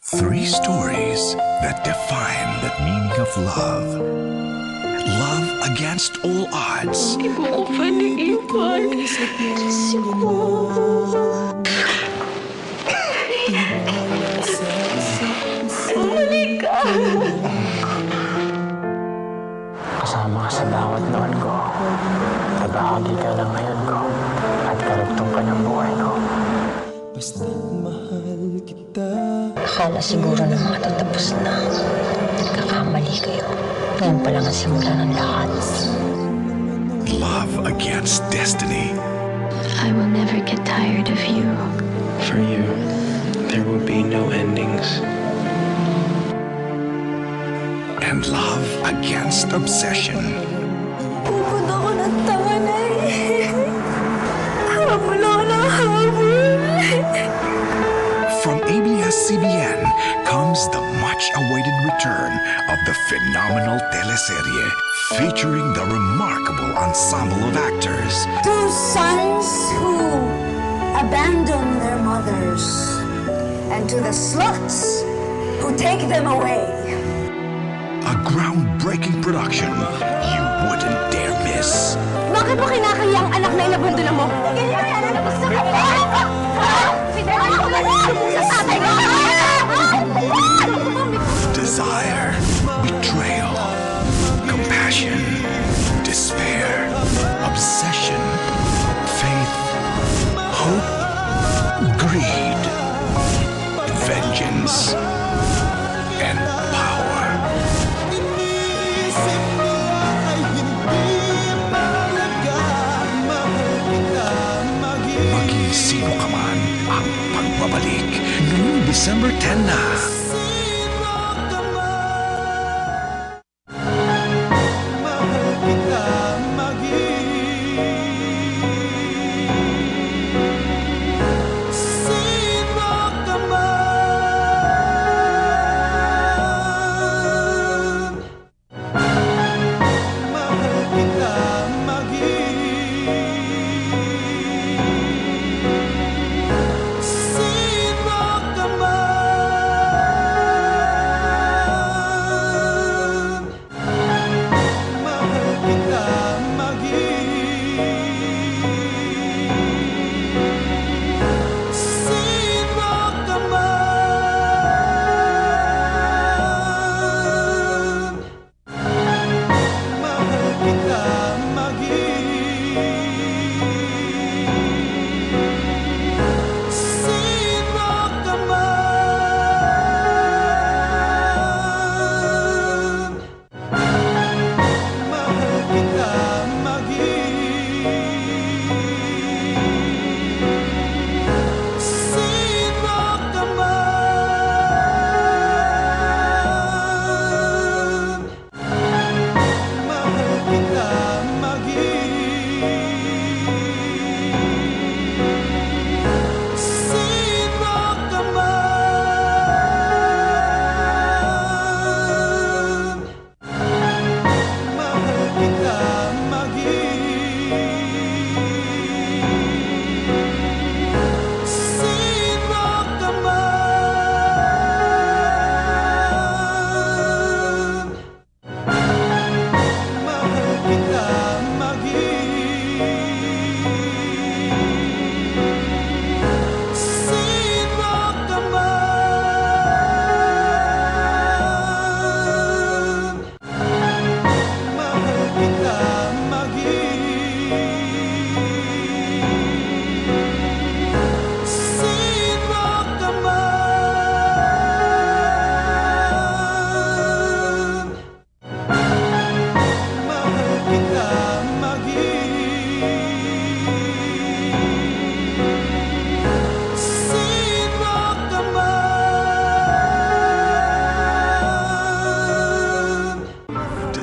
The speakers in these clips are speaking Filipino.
Three stories that define the meaning of love. Love against all odds. Di mo ko pa naiwan. Kasi ko. Bumalik ka. Kasama ka sa bawat noon ko. Kabahagi ka ng ngayon ko. At karugtong ka ng buhay ko. Basta't mahal kita. Akala siguro na matatapos na. Nagkakamali kayo. Ngayon pa lang ang simula ng lahat. Love against destiny. I will never get tired of you. For you, there will be no endings. And love against obsession. Pupod ako ng tanga na Habol ako ng habol. From ABS-CBN comes the much-awaited return of the phenomenal teleserye featuring the remarkable ensemble of actors. Two sons who abandon their mothers, and to the sluts who take them away. A groundbreaking production you wouldn't dare miss. Bakit mo kinakaya ang anak na inabandona mo? Hindi niya yan ang gusto ka niya! Pinala ko na sa tatay ko! Desire, betrayal, compassion, despair, obsession, faith, hope, greed, vengeance, and power. Maging sino ka man, ang pagbabalik noong December 10 na.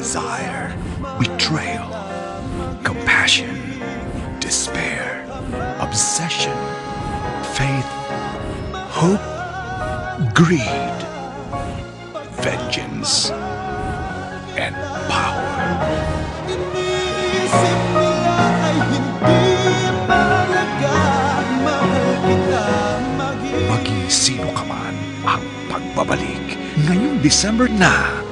Desire, betrayal, compassion, despair, obsession, faith, hope, greed, vengeance, and power. Iniisip mo ay hindi mahalaga. Mahal kita maging Maging sino ka man, ang magbabalik ngayong December na